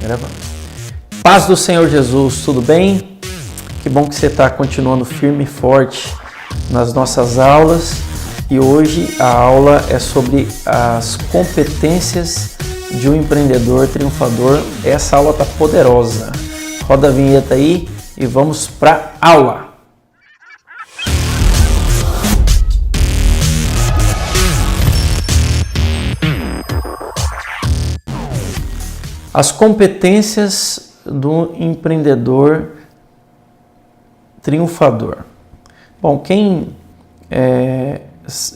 Gravando. Paz do Senhor Jesus, tudo bem? Que bom que você está continuando firme e forte nas nossas aulas. E hoje a aula é sobre as competências de um empreendedor triunfador. Essa aula está poderosa. Roda a vinheta aí e vamos para a aula. As competências do empreendedor triunfador. Bom, quem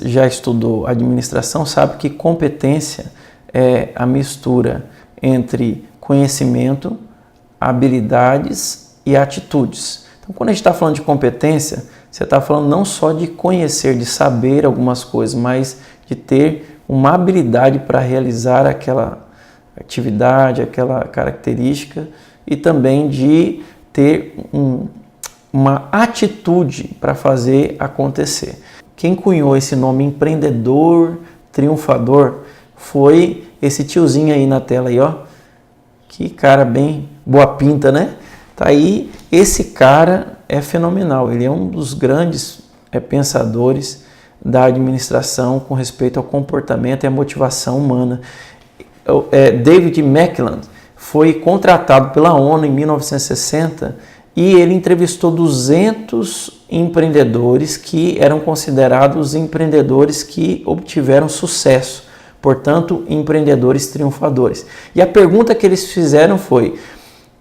já estudou administração sabe que competência é a mistura entre conhecimento, habilidades e atitudes. Então, quando a gente está falando de competência, você está falando não só de conhecer, de saber algumas coisas, mas de ter uma habilidade para realizar aquela atividade, aquela característica, e também de ter uma atitude para fazer acontecer. Quem cunhou esse nome empreendedor triunfador foi esse tiozinho aí na tela aí, ó. Que cara bem boa pinta, né? Tá aí, esse cara é fenomenal, ele é um dos grandes pensadores da administração com respeito ao comportamento e à motivação humana. David Mackland foi contratado pela ONU em 1960 e ele entrevistou 200 empreendedores que eram considerados empreendedores que obtiveram sucesso, portanto, empreendedores triunfadores. E a pergunta que eles fizeram foi: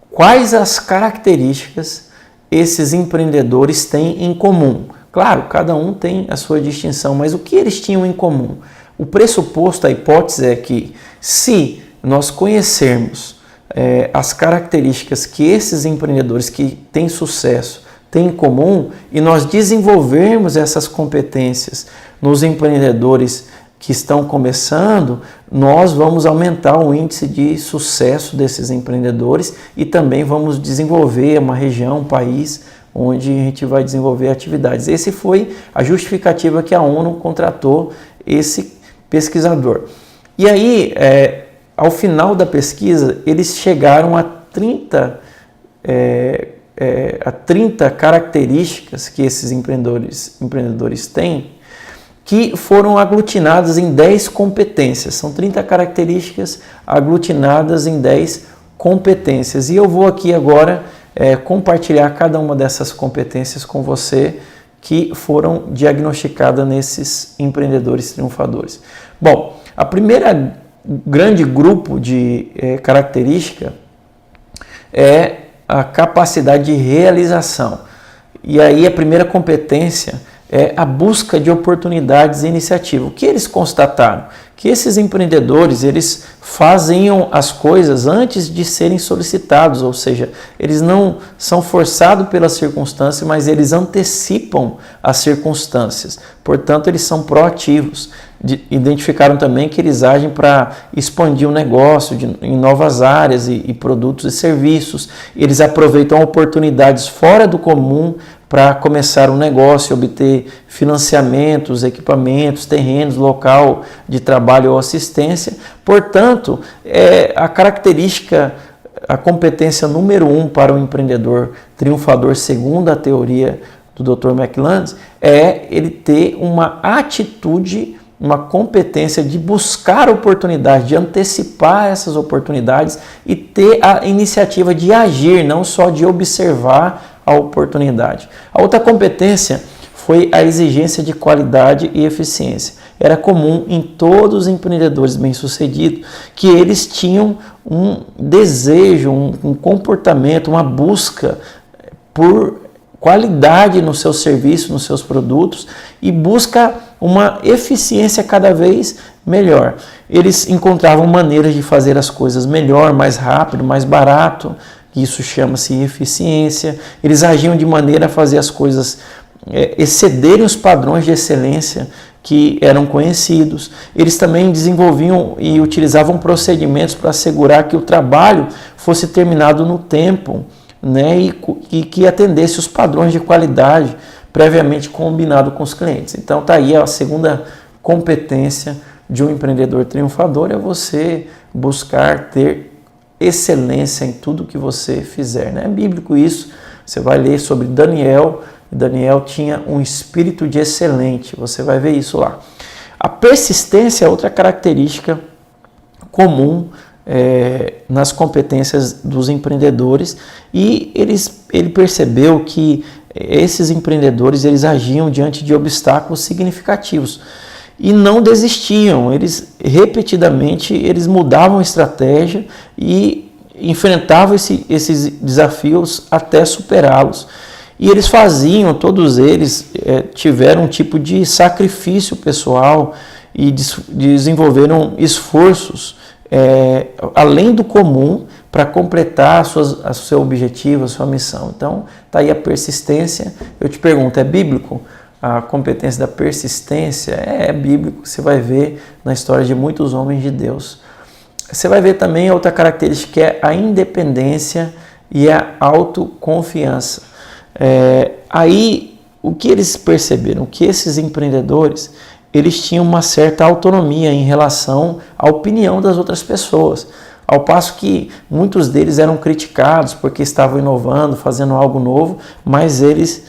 quais as características esses empreendedores têm em comum? Claro, cada um tem a sua distinção, mas o que eles tinham em comum? O pressuposto, a hipótese é que se nós conhecermos as características que esses empreendedores que têm sucesso têm em comum e nós desenvolvermos essas competências nos empreendedores que estão começando, nós vamos aumentar o índice de sucesso desses empreendedores e também vamos desenvolver uma região, um país onde a gente vai desenvolver atividades. Essa foi a justificativa que a ONU contratou esse pesquisador. E aí, ao final da pesquisa, eles chegaram a 30 características que esses empreendedores têm, que foram aglutinadas em 10 competências. São 30 características aglutinadas em 10 competências. E eu vou aqui agora compartilhar cada uma dessas competências com você, que foram diagnosticadas nesses empreendedores triunfadores. Bom, a primeira grande grupo de característica é a capacidade de realização. E aí a primeira competência é a busca de oportunidades e iniciativa. O que eles constataram? Que esses empreendedores, eles faziam as coisas antes de serem solicitados, ou seja, eles não são forçados pelas circunstâncias, mas eles antecipam as circunstâncias. Portanto, eles são proativos. Identificaram também que eles agem para expandir o negócio em novas áreas e produtos e serviços. Eles aproveitam oportunidades fora do comum para começar um negócio, obter financiamentos, equipamentos, terrenos, local de trabalho ou assistência. Portanto, a competência número 1 para o empreendedor triunfador, segundo a teoria do Dr. Mackland, é ele ter uma atitude, uma competência de buscar oportunidades, de antecipar essas oportunidades e ter a iniciativa de agir, não só de observar a oportunidade. A outra competência foi a exigência de qualidade e eficiência. Era comum em todos os empreendedores bem-sucedidos que eles tinham um desejo, um comportamento, uma busca por qualidade no seu serviço, nos seus produtos e busca uma eficiência cada vez melhor. Eles encontravam maneiras de fazer as coisas melhor, mais rápido, mais barato. Isso chama-se eficiência. Eles agiam de maneira a fazer as coisas excederem os padrões de excelência que eram conhecidos. Eles também desenvolviam e utilizavam procedimentos para assegurar que o trabalho fosse terminado no tempo, né, e que atendesse os padrões de qualidade previamente combinado com os clientes. Então tá aí a segunda competência de um empreendedor triunfador, é você buscar ter excelência em tudo que você fizer, né? É bíblico isso. Você vai ler sobre Daniel. Daniel tinha um espírito de excelente. Você vai ver isso lá. A persistência é outra característica comum nas competências dos empreendedores, e ele percebeu que esses empreendedores eles agiam diante de obstáculos significativos e não desistiam. Eles repetidamente eles mudavam a estratégia e enfrentavam esses desafios até superá-los. E eles faziam, todos eles tiveram um tipo de sacrifício pessoal e desenvolveram esforços além do comum para completar o seu objetivo, a sua missão. Então, está aí a persistência. Eu te pergunto, é bíblico a competência da persistência? É bíblico, você vai ver na história de muitos homens de Deus. Você vai ver também outra característica, que é a independência e a autoconfiança. Aí, o que eles perceberam? Que esses empreendedores, eles tinham uma certa autonomia em relação à opinião das outras pessoas, ao passo que muitos deles eram criticados porque estavam inovando, fazendo algo novo, mas eles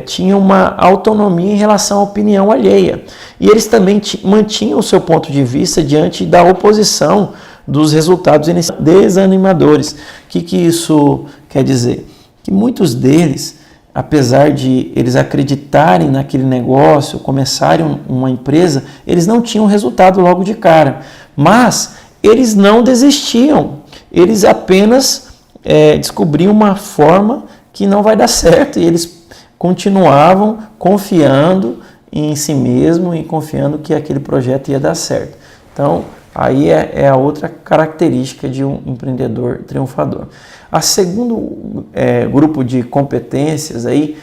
tinham uma autonomia em relação à opinião alheia. E eles também mantinham o seu ponto de vista diante da oposição dos resultados desanimadores. O que isso quer dizer? Que muitos deles, apesar de eles acreditarem naquele negócio, começarem uma empresa, eles não tinham resultado logo de cara. Mas eles não desistiam. Eles apenas descobriam uma forma que não vai dar certo. E eles continuavam confiando em si mesmo e confiando que aquele projeto ia dar certo. Então, aí é a outra característica de um empreendedor triunfador. A segundo grupo de competências aí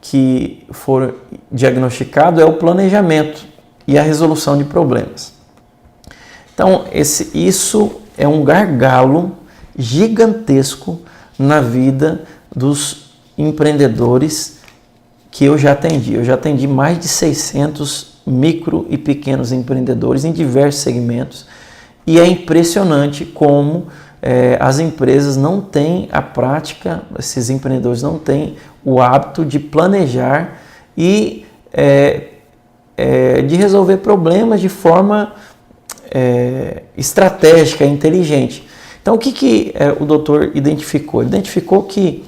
que for diagnosticado é o planejamento e a resolução de problemas. Então, isso é um gargalo gigantesco na vida dos empreendedores que eu já atendi. Eu já atendi mais de 600 micro e pequenos empreendedores em diversos segmentos, e é impressionante como as empresas não têm a prática, esses empreendedores não têm o hábito de planejar e de resolver problemas de forma estratégica, inteligente. Então, o que o doutor identificou? Ele identificou que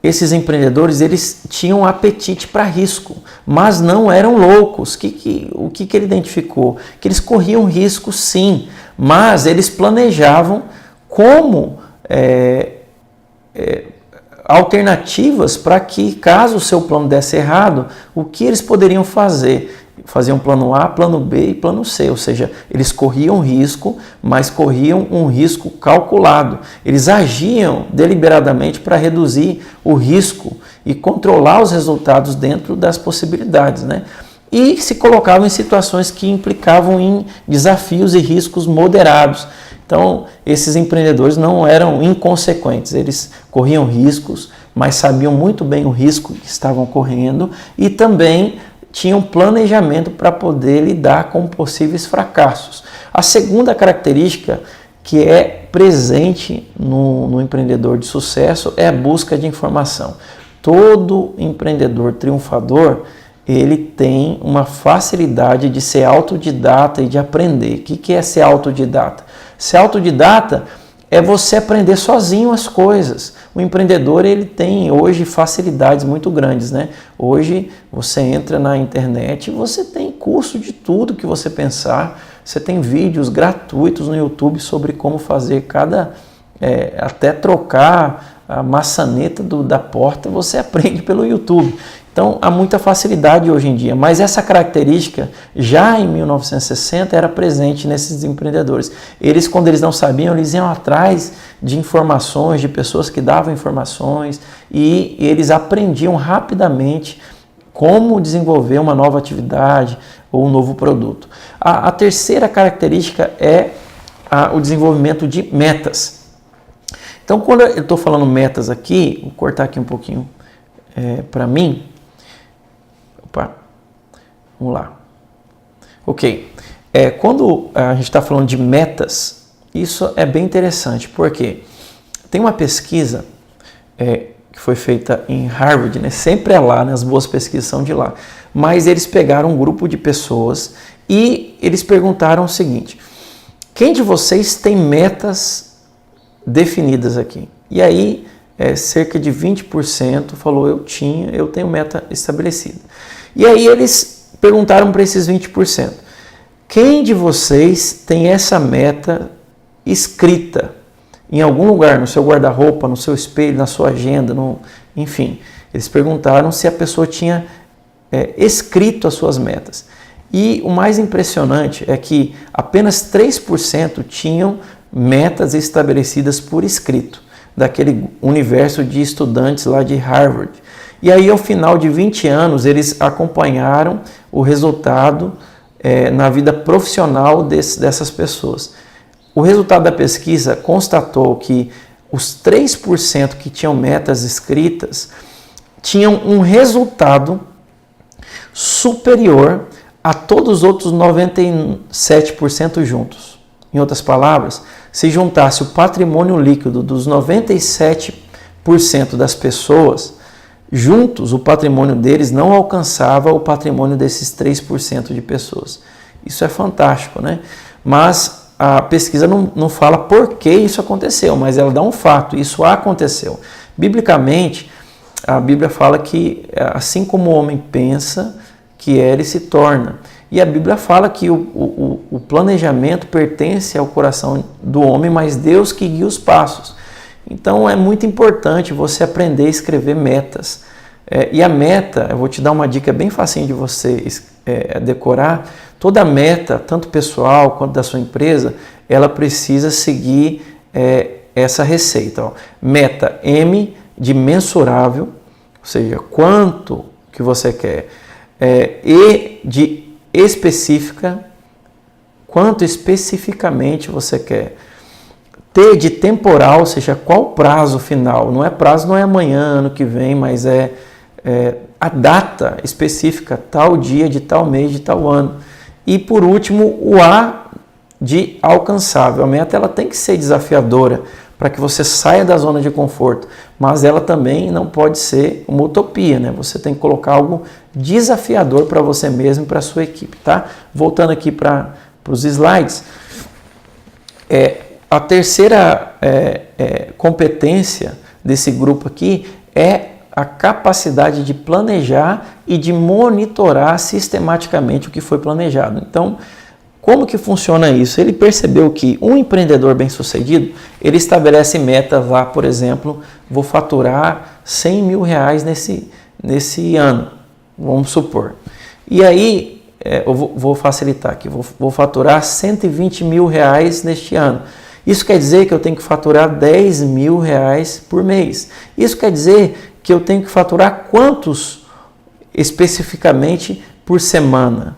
esses empreendedores eles tinham apetite para risco, mas não eram loucos. O que ele identificou? Que eles corriam risco sim, mas eles planejavam como alternativas para que, caso o seu plano desse errado, o que eles poderiam fazer? Faziam plano A, plano B e plano C, ou seja, eles corriam risco, mas corriam um risco calculado. Eles agiam deliberadamente para reduzir o risco e controlar os resultados dentro das possibilidades, né? E se colocavam em situações que implicavam em desafios e riscos moderados. Então, esses empreendedores não eram inconsequentes, eles corriam riscos, mas sabiam muito bem o risco que estavam correndo e também tinham planejamento para poder lidar com possíveis fracassos. A segunda característica que é presente no empreendedor de sucesso é a busca de informação. Todo empreendedor triunfador, ele tem uma facilidade de ser autodidata e de aprender. O que é ser autodidata? Ser autodidata é você aprender sozinho as coisas. O empreendedor ele tem hoje facilidades muito grandes, né? Hoje você entra na internet e você tem curso de tudo que você pensar. Você tem vídeos gratuitos no YouTube sobre como fazer até trocar a maçaneta da porta, você aprende pelo YouTube. Então, há muita facilidade hoje em dia, mas essa característica, já em 1960, era presente nesses empreendedores. Eles, quando eles não sabiam, eles iam atrás de informações, de pessoas que davam informações, e eles aprendiam rapidamente como desenvolver uma nova atividade ou um novo produto. A terceira característica é o desenvolvimento de metas. Então, quando eu estou falando metas aqui, vou cortar aqui um pouquinho para mim. Opa, vamos lá. Ok. quando a gente está falando de metas, isso é bem interessante, porque tem uma pesquisa que foi feita em Harvard, né? Sempre é lá, né? As boas pesquisas são de lá, mas eles pegaram um grupo de pessoas e eles perguntaram o seguinte: quem de vocês tem metas definidas aqui? E aí, cerca de 20% falou: eu tenho meta estabelecida. E aí eles perguntaram para esses 20%: quem de vocês tem essa meta escrita em algum lugar, no seu guarda-roupa, no seu espelho, na sua agenda, enfim? Eles perguntaram se a pessoa tinha escrito as suas metas. E o mais impressionante é que apenas 3% tinham metas estabelecidas por escrito, daquele universo de estudantes lá de Harvard. E aí, ao final de 20 anos, eles acompanharam o resultado na vida profissional dessas pessoas. O resultado da pesquisa constatou que os 3% que tinham metas escritas tinham um resultado superior a todos os outros 97% juntos. Em outras palavras, se juntasse o patrimônio líquido dos 97% das pessoas, juntos o patrimônio deles não alcançava o patrimônio desses 3% de pessoas. Isso é fantástico, né? Mas a pesquisa não fala por que isso aconteceu, mas ela dá um fato: isso aconteceu. Biblicamente, a Bíblia fala que assim como o homem pensa, que ele se torna. E a Bíblia fala que o planejamento pertence ao coração do homem, mas Deus que guia os passos. Então é muito importante você aprender a escrever metas. E a meta, eu vou te dar uma dica bem facinho de você decorar. Toda meta, tanto pessoal quanto da sua empresa, ela precisa seguir essa receita. Ó. Meta M de mensurável, ou seja, quanto que você quer. E de específica, quanto especificamente você quer. T de temporal, ou seja, qual prazo final. Prazo não é amanhã, ano que vem, mas a data específica, tal dia, de tal mês, de tal ano. E por último, o A de alcançável. A meta ela tem que ser desafiadora para que você saia da zona de conforto, mas ela também não pode ser uma utopia, né? Você tem que colocar algo desafiador para você mesmo e para a sua equipe, tá? Voltando aqui para os slides, a terceira competência desse grupo aqui é a capacidade de planejar e de monitorar sistematicamente o que foi planejado. Então, como que funciona isso? Ele percebeu que um empreendedor bem-sucedido, ele estabelece metas lá, por exemplo, vou faturar 100 mil reais nesse ano, vamos supor. E aí, eu vou facilitar aqui, vou faturar 120 mil reais neste ano. Isso quer dizer que eu tenho que faturar 10 mil reais por mês. Isso quer dizer que eu tenho que faturar quantos especificamente por semana?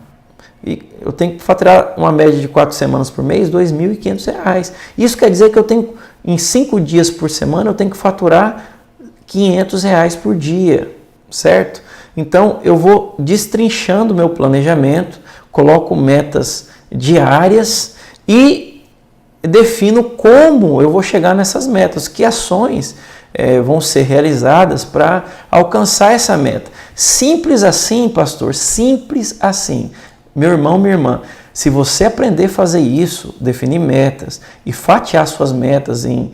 E eu tenho que faturar uma média de 4 semanas por mês, R$ 2.500. Isso quer dizer que eu tenho, em 5 dias por semana, eu tenho que faturar R$ 500 por dia, certo? Então, eu vou destrinchando meu planejamento, coloco metas diárias e defino como eu vou chegar nessas metas, que ações vão ser realizadas para alcançar essa meta. Simples assim, pastor, simples assim. Meu irmão, minha irmã, se você aprender a fazer isso, definir metas e fatiar suas metas em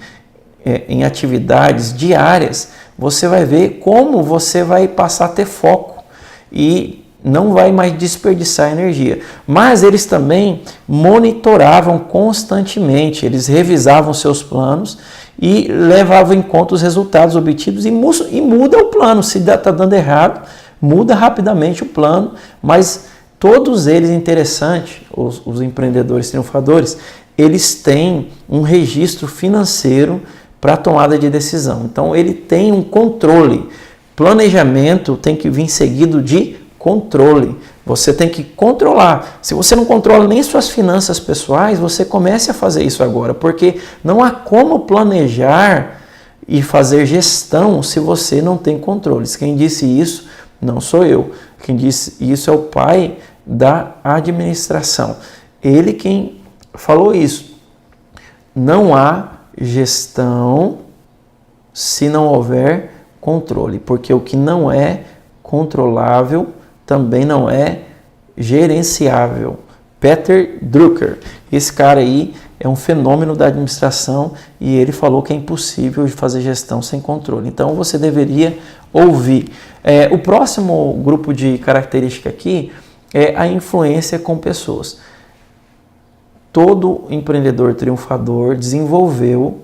atividades diárias, você vai ver como você vai passar a ter foco e não vai mais desperdiçar energia. Mas eles também monitoravam constantemente, eles revisavam seus planos e levavam em conta os resultados obtidos e muda o plano. Se está dando errado, muda rapidamente o plano, mas todos eles, interessante, os empreendedores triunfadores, eles têm um registro financeiro para a tomada de decisão. Então, ele tem um controle. Planejamento tem que vir seguido de controle. Você tem que controlar. Se você não controla nem suas finanças pessoais, você comece a fazer isso agora, porque não há como planejar e fazer gestão se você não tem controles. Quem disse isso não sou eu. Quem disse isso é o pai da administração. Ele quem falou isso. Não há gestão se não houver controle, porque o que não é controlável também não é gerenciável. Peter Drucker, esse cara aí é um fenômeno da administração e ele falou que é impossível fazer gestão sem controle. Então você deveria ouvir. O próximo grupo de característica aqui é a influência com pessoas. Todo empreendedor triunfador desenvolveu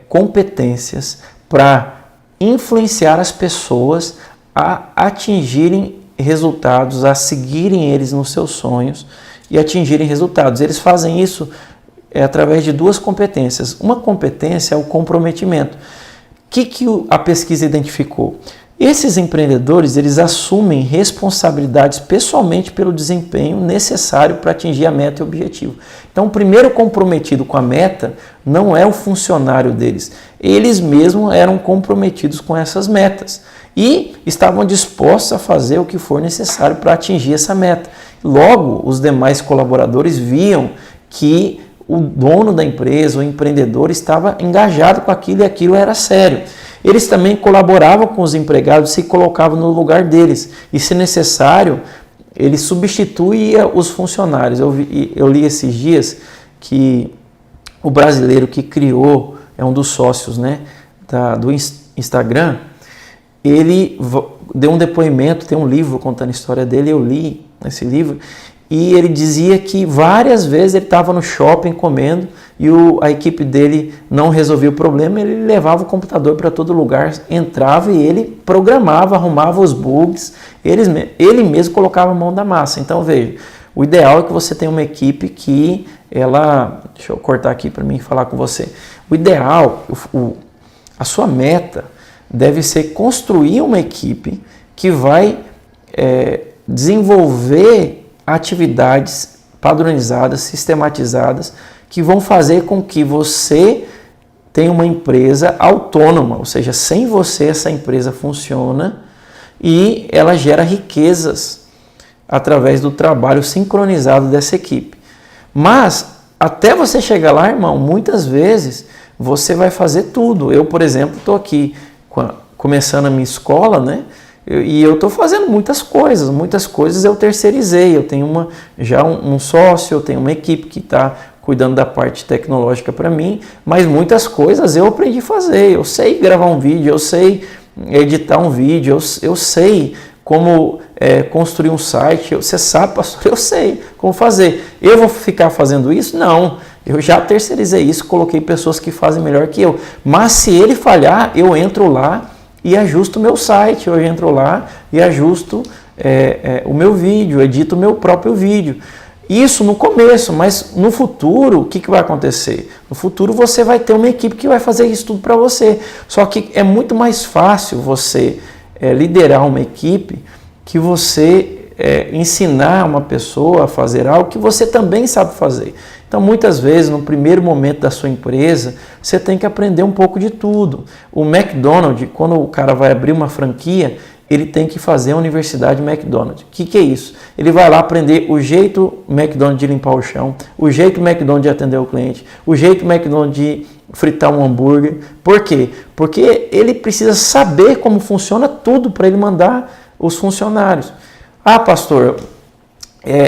competências para influenciar as pessoas a atingirem resultados, a seguirem eles nos seus sonhos e atingirem resultados. Eles fazem isso através de duas competências. Uma competência é o comprometimento. O que a pesquisa identificou? Esses empreendedores, eles assumem responsabilidades pessoalmente pelo desempenho necessário para atingir a meta e o objetivo. Então, o primeiro comprometido com a meta não é o funcionário deles. Eles mesmos eram comprometidos com essas metas e estavam dispostos a fazer o que for necessário para atingir essa meta. Logo, os demais colaboradores viam que o dono da empresa, o empreendedor, estava engajado com aquilo e aquilo era sério. Eles também colaboravam com os empregados, se colocavam no lugar deles e, se necessário, ele substituía os funcionários. Eu li esses dias que o brasileiro que criou, é um dos sócios, né, do Instagram, ele deu um depoimento, tem um livro contando a história dele, eu li esse livro, e ele dizia que várias vezes ele estava no shopping comendo e a equipe dele não resolvia o problema, ele levava o computador para todo lugar, entrava e ele programava, arrumava os bugs, ele mesmo colocava a mão da massa. Então veja, o ideal é que você tenha uma equipe que deixa eu cortar aqui para mim falar com você. O ideal, a sua meta deve ser construir uma equipe que vai desenvolver atividades padronizadas, sistematizadas, que vão fazer com que você tenha uma empresa autônoma, ou seja, sem você essa empresa funciona e ela gera riquezas através do trabalho sincronizado dessa equipe. Mas, até você chegar lá, irmão, muitas vezes você vai fazer tudo. Eu, por exemplo, estou aqui começando a minha escola, né? E eu estou fazendo muitas coisas eu terceirizei. Eu tenho já um sócio, eu tenho uma equipe que está cuidando da parte tecnológica para mim, mas muitas coisas eu aprendi a fazer. Eu sei gravar um vídeo, eu sei editar um vídeo, eu sei como construir um site. Você sabe, pastor, eu sei como fazer. Eu vou ficar fazendo isso? Não. Eu já terceirizei isso, coloquei pessoas que fazem melhor que eu. Mas se ele falhar, eu entro lá e ajusto o meu site, eu entro lá e ajusto o meu vídeo, edito o meu próprio vídeo. Isso no começo, mas no futuro, o que vai acontecer? No futuro você vai ter uma equipe que vai fazer isso tudo para você. Só que é muito mais fácil você liderar uma equipe que você ensinar uma pessoa a fazer algo que você também sabe fazer. Então, muitas vezes, no primeiro momento da sua empresa, você tem que aprender um pouco de tudo. O McDonald's, quando o cara vai abrir uma franquia, ele tem que fazer a Universidade McDonald's. O que é isso? Ele vai lá aprender o jeito McDonald's de limpar o chão, o jeito McDonald's de atender o cliente, o jeito McDonald's de fritar um hambúrguer. Por quê? Porque ele precisa saber como funciona tudo para ele mandar os funcionários. Ah, pastor,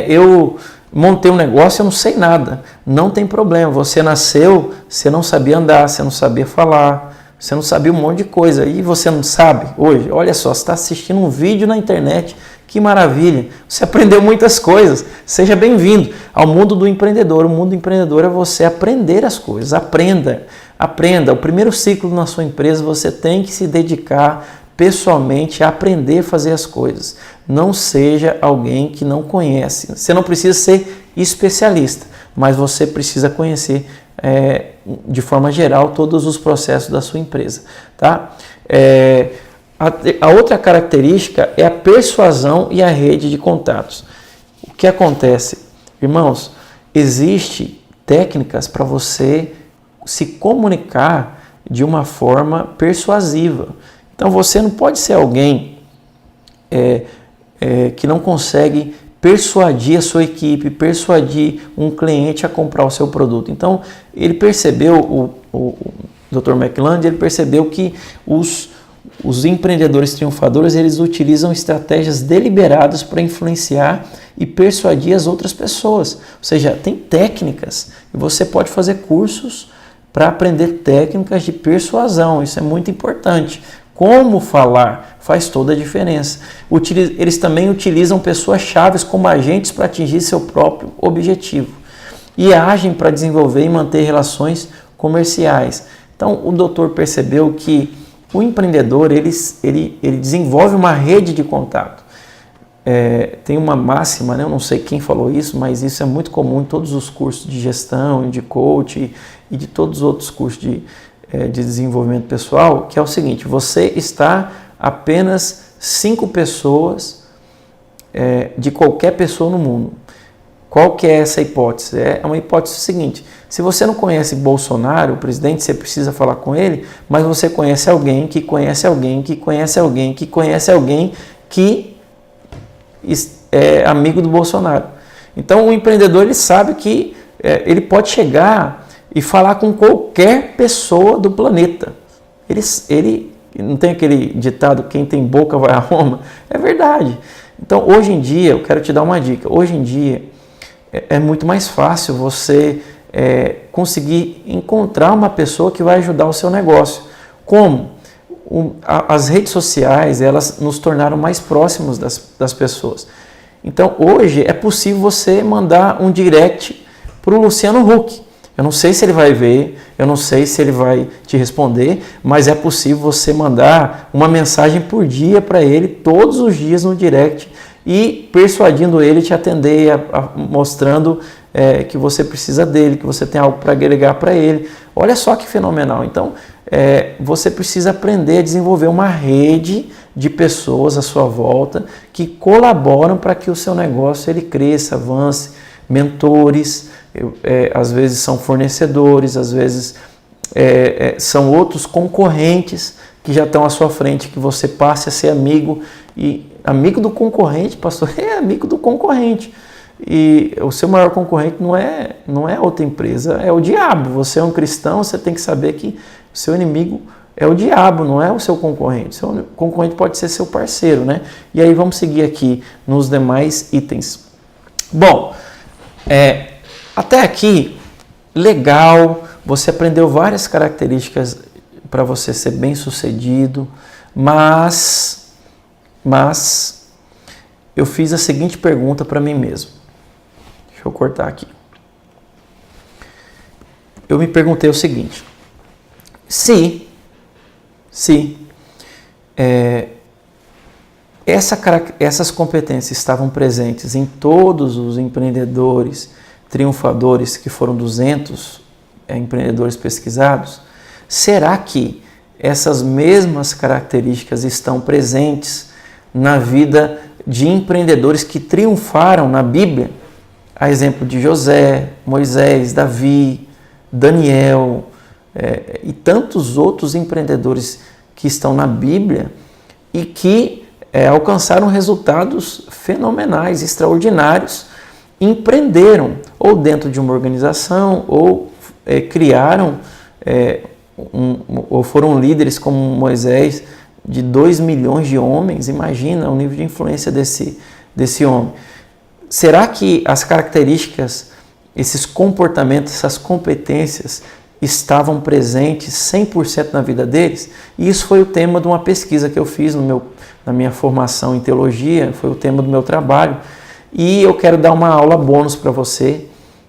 eu montei um negócio, eu não sei nada. Não tem problema, você nasceu, você não sabia andar, você não sabia falar, você não sabia um monte de coisa. E você não sabe hoje? Olha só, você está assistindo um vídeo na internet, que maravilha. Você aprendeu muitas coisas. Seja bem-vindo ao mundo do empreendedor. O mundo do empreendedor é você aprender as coisas. Aprenda. O primeiro ciclo na sua empresa você tem que se dedicar pessoalmente a aprender a fazer as coisas. Não seja alguém que não conhece. Você não precisa ser especialista, mas você precisa conhecer de forma geral todos os processos da sua empresa. Tá? A outra característica é a persuasão e a rede de contatos. O que acontece? Irmãos, existem técnicas para você se comunicar de uma forma persuasiva. Então você não pode ser alguém que não consegue persuadir a sua equipe, persuadir um cliente a comprar o seu produto. Então, ele percebeu, o Dr. McClelland, ele percebeu que os empreendedores triunfadores, eles utilizam estratégias deliberadas para influenciar e persuadir as outras pessoas. Ou seja, tem técnicas, e você pode fazer cursos para aprender técnicas de persuasão. Isso é muito importante. Como falar faz toda a diferença. Eles também utilizam pessoas-chave como agentes para atingir seu próprio objetivo e agem para desenvolver e manter relações comerciais. Então, o doutor percebeu que o empreendedor ele desenvolve uma rede de contato. Tem uma máxima, né? Eu não sei quem falou isso, mas isso é muito comum em todos os cursos de gestão, de coaching e de todos os outros cursos de desenvolvimento pessoal, que é o seguinte: você está apenas 5 pessoas de qualquer pessoa no mundo. Qual que é essa hipótese? É uma hipótese seguinte: se você não conhece Bolsonaro, o presidente, você precisa falar com ele, mas você conhece alguém que conhece alguém que conhece alguém que conhece alguém que é amigo do Bolsonaro. Então o empreendedor ele sabe que ele pode chegar e falar com qualquer pessoa do planeta. Ele não tem aquele ditado, quem tem boca vai a Roma? É verdade. Então hoje em dia, eu quero te dar uma dica, hoje em dia é muito mais fácil você conseguir encontrar uma pessoa que vai ajudar o seu negócio. Como? As redes sociais, elas nos tornaram mais próximos das pessoas. Então hoje é possível você mandar um direct para o Luciano Huck. Eu não sei se ele vai ver, eu não sei se ele vai te responder, mas é possível você mandar uma mensagem por dia para ele, todos os dias no direct, e persuadindo ele a te atender, mostrando que você precisa dele, que você tem algo para agregar para ele. Olha só que fenomenal. Então, você precisa aprender a desenvolver uma rede de pessoas à sua volta que colaboram para que o seu negócio ele cresça, avance. Mentores, às vezes são fornecedores, às vezes são outros concorrentes que já estão à sua frente, que você passe a ser amigo. E amigo do concorrente, pastor, é amigo do concorrente. E o seu maior concorrente não é outra empresa, é o diabo. Você é um cristão, você tem que saber que o seu inimigo é o diabo, não é o seu concorrente. Seu concorrente pode ser seu parceiro, né? E aí vamos seguir aqui nos demais itens. Bom, até aqui, legal, você aprendeu várias características para você ser bem sucedido, mas eu fiz a seguinte pergunta para mim mesmo. Deixa eu cortar aqui. Eu me perguntei o seguinte: se essas competências estavam presentes em todos os empreendedores triunfadores, que foram 200 empreendedores pesquisados, será que essas mesmas características estão presentes na vida de empreendedores que triunfaram na Bíblia? A exemplo de José, Moisés, Davi, Daniel e tantos outros empreendedores que estão na Bíblia e que alcançaram resultados fenomenais, extraordinários, empreenderam ou dentro de uma organização ou criaram ou foram líderes como Moisés, de 2 milhões de homens. Imagina o nível de influência desse homem. Será que as características, esses comportamentos, essas competências estavam presentes 100% na vida deles? E isso foi o tema de uma pesquisa que eu fiz na minha formação em teologia, foi o tema do meu trabalho. E eu quero dar uma aula bônus para você.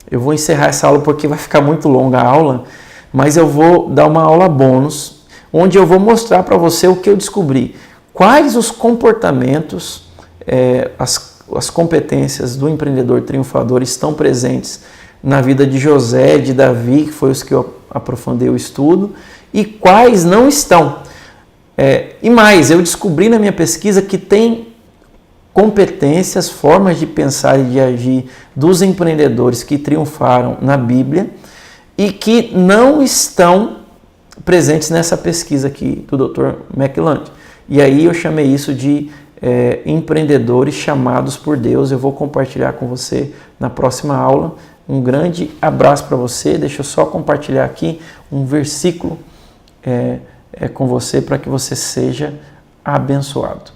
Eu vou encerrar essa aula porque vai ficar muito longa a aula, mas eu vou dar uma aula bônus, onde eu vou mostrar para você o que eu descobri. Quais os comportamentos, as competências do empreendedor triunfador estão presentes na vida de José, de Davi, que foi os que eu aprofundei o estudo, e quais não estão. E mais, eu descobri na minha pesquisa que tem competências, formas de pensar e de agir dos empreendedores que triunfaram na Bíblia e que não estão presentes nessa pesquisa aqui do Dr. McClelland. E aí eu chamei isso de empreendedores chamados por Deus. Eu vou compartilhar com você na próxima aula. Um grande abraço para você. Deixa eu só compartilhar aqui um versículo com você para que você seja abençoado.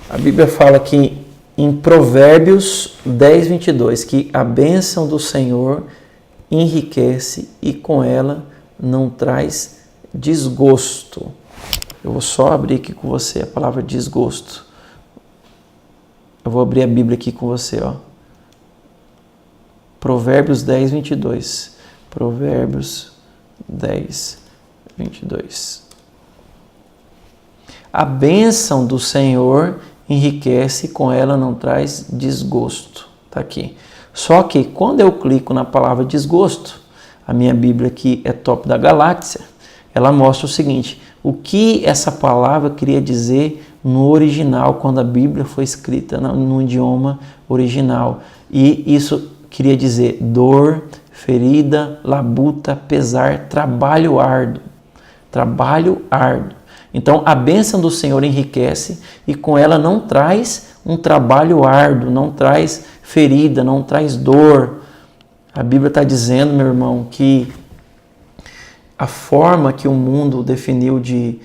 A Bíblia fala aqui em Provérbios 10, 22, que a bênção do Senhor enriquece e com ela não traz desgosto. Eu vou só abrir aqui com você a palavra desgosto. Eu vou abrir a Bíblia aqui com você, ó. Provérbios 10, 22. Provérbios 10, 22. A bênção do Senhor enriquece e com ela não traz desgosto. Tá aqui. Só que quando eu clico na palavra desgosto, a minha Bíblia aqui é top da galáxia, ela mostra o seguinte: o que essa palavra queria dizer no original, quando a Bíblia foi escrita no idioma original. E isso queria dizer dor, ferida, labuta, pesar, trabalho árduo. Trabalho árduo. Então, a bênção do Senhor enriquece e com ela não traz um trabalho árduo, não traz ferida, não traz dor. A Bíblia está dizendo, meu irmão, que a forma que o mundo definiu de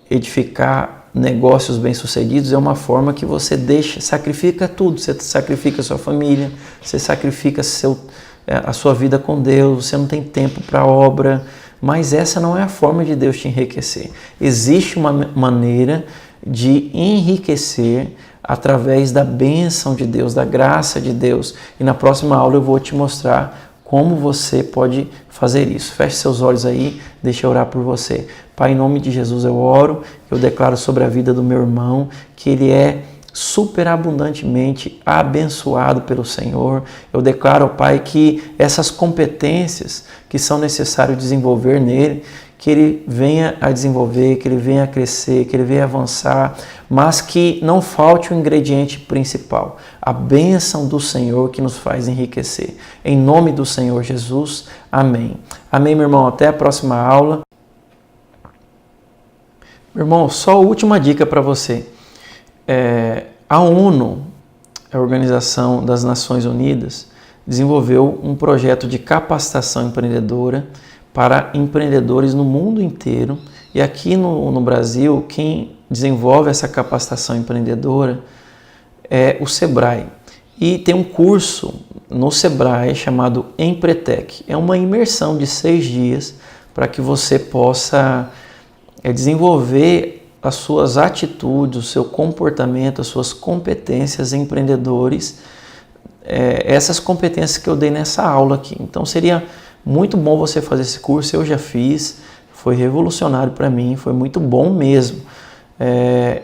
edificar negócios bem-sucedidos é uma forma que você sacrifica tudo. Você sacrifica a sua família, você sacrifica a sua vida com Deus, você não tem tempo para a obra. Mas essa não é a forma de Deus te enriquecer. Existe uma maneira de enriquecer através da bênção de Deus, da graça de Deus. E na próxima aula eu vou te mostrar como você pode fazer isso. Feche seus olhos aí, deixa eu orar por você. Pai, em nome de Jesus eu oro, eu declaro sobre a vida do meu irmão que ele é superabundantemente abençoado pelo Senhor. Eu declaro, Pai, que essas competências que são necessárias desenvolver nele, que ele venha a desenvolver, que ele venha a crescer, que ele venha a avançar, mas que não falte o ingrediente principal, a bênção do Senhor que nos faz enriquecer. Em nome do Senhor Jesus, amém. Amém, meu irmão. Até a próxima aula. Meu irmão, só a última dica para você. A ONU, a Organização das Nações Unidas, desenvolveu um projeto de capacitação empreendedora para empreendedores no mundo inteiro. E aqui no Brasil, quem desenvolve essa capacitação empreendedora é o Sebrae. E tem um curso no Sebrae chamado Empretec. É uma imersão de 6 dias para que você possa desenvolver as suas atitudes, o seu comportamento, as suas competências empreendedores, essas competências que eu dei nessa aula aqui. Então seria muito bom você fazer esse curso, eu já fiz, foi revolucionário para mim, foi muito bom mesmo.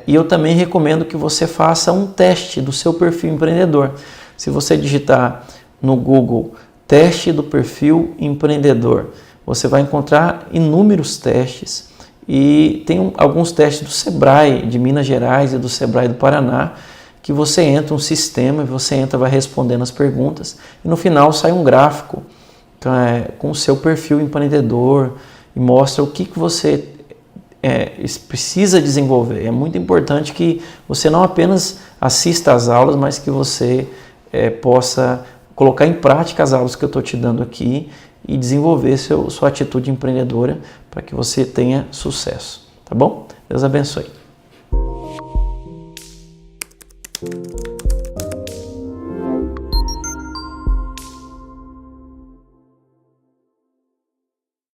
E eu também recomendo que você faça um teste do seu perfil empreendedor. Se você digitar no Google teste do perfil empreendedor, você vai encontrar inúmeros testes. E tem alguns testes do Sebrae de Minas Gerais e do Sebrae do Paraná, que você entra um sistema, você entra, vai respondendo as perguntas e no final sai um gráfico com o seu perfil empreendedor e mostra o que você precisa desenvolver. É muito importante que você não apenas assista às aulas, mas que você possa colocar em prática as aulas que eu estou te dando aqui e desenvolver sua atitude empreendedora para que você tenha sucesso, tá bom? Deus abençoe.